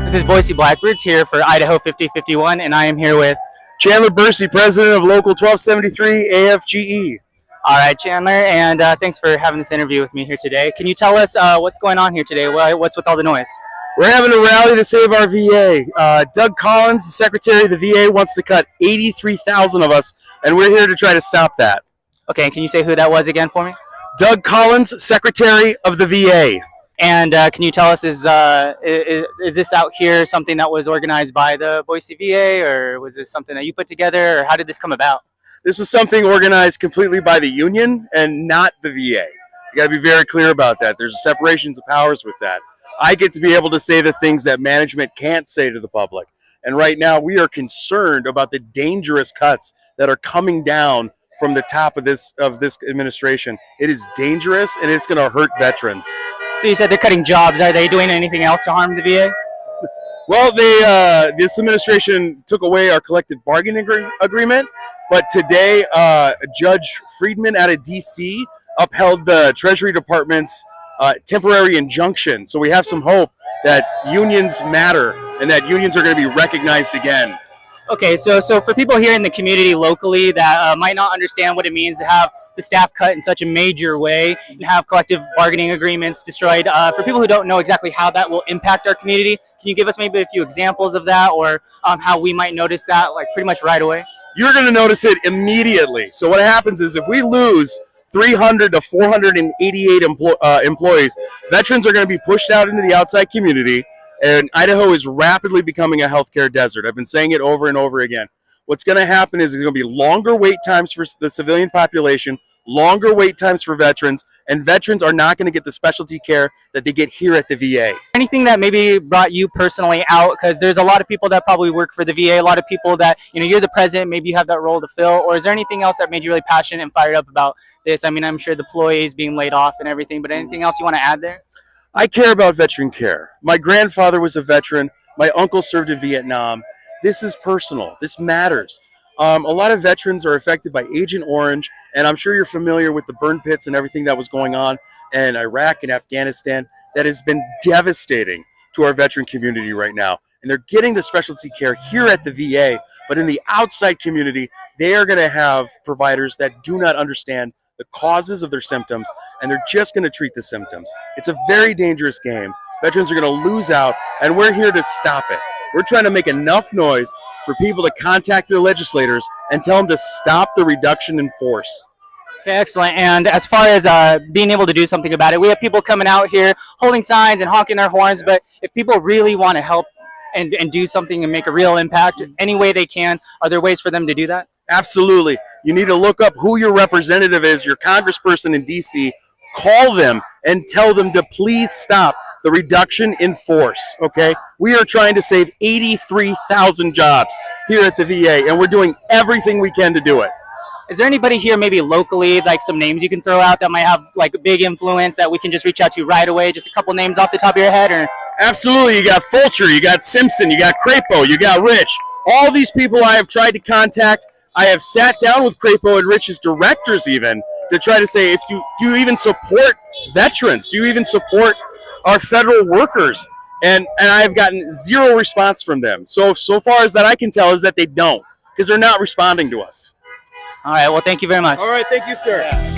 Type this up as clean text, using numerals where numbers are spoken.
This is Boise Blackbirds here for Idaho 5051, and I am here with Chandler Bursey, president of Local 1273 AFGE. All right, Chandler, and thanks for having this interview with me here today. Can you tell us what's going on here today? What's with all the noise? We're having a rally to save our VA. Doug Collins, the secretary of the VA, wants to cut 83,000 of us, and we're here to try to stop that. Okay, can you say who that was again for me? Doug Collins, secretary of the VA. And can you tell us, is this out here something that was organized by the Boise VA, or was this something that you put together, or how did this come about? This is something organized completely by the union and not the VA. You got to be very clear about that. There's separations of powers with that. I get to be able to say the things that management can't say to the public. And right now we are concerned about the dangerous cuts that are coming down from the top of this administration. It is dangerous, and it's going to hurt veterans. So you said they're cutting jobs. Are they doing anything else to harm the VA? Well, this administration took away our collective bargaining agreement, but today Judge Friedman out of D.C. upheld the Treasury Department's temporary injunction. So we have some hope that unions matter and that unions are going to be recognized again. Okay, so for people here in the community locally that might not understand what it means to have the staff cut in such a major way and have collective bargaining agreements destroyed, for people who don't know exactly how that will impact our community, can you give us maybe a few examples of that, or how we might notice that like pretty much right away? You're going to notice it immediately. So what happens is if we lose 300 to 488 employees, veterans are going to be pushed out into the outside community, and Idaho is rapidly becoming a healthcare desert. I've been saying it over and over again. What's going to happen is there's going to be longer wait times for the civilian population, longer wait times for veterans, and veterans are not going to get the specialty care that they get here at the VA. Anything that maybe brought you personally out, because there's a lot of people that probably work for the VA, a lot of people that, you're the president, maybe you have that role to fill, or is there anything else that made you really passionate and fired up about this? I mean, I'm sure the employees being laid off and everything, but anything else you want to add there? I care about veteran care. My grandfather was a veteran. My uncle served in Vietnam. This is personal. This matters. A lot of veterans are affected by Agent Orange, and I'm sure you're familiar with the burn pits and everything that was going on in Iraq and Afghanistan. That has been devastating to our veteran community right now. And they're getting the specialty care here at the VA, but in the outside community, they are going to have providers that do not understand the causes of their symptoms, and they're just going to treat the symptoms. It's a very dangerous game. Veterans are going to lose out, and we're here to stop it. We're trying to make enough noise for people to contact their legislators and tell them to stop the reduction in force. Okay, excellent. And as far as being able to do something about it, we have people coming out here holding signs and honking their horns, but if people really want to help and do something and make a real impact any way they can, are there ways for them to do that? Absolutely. You need to look up who your representative is, your congressperson in D.C., call them and tell them to please stop the reduction in force, okay? We are trying to save 83,000 jobs here at the VA, and we're doing everything we can to do it. Is there anybody here maybe locally, like some names you can throw out that might have like a big influence that we can just reach out to right away? Just a couple names off the top of your head? Or Absolutely. You got Fulcher, you got Simpson, you got Crapo, you got Rich. All these people I have tried to contact. I have sat down with Crapo and Rich's directors even to try to say, do you even support veterans? Do you even support our federal workers? And I've gotten zero response from them. So far as that I can tell is that they don't, because they're not responding to us. All right, well, thank you very much. All right, thank you, sir. Yeah.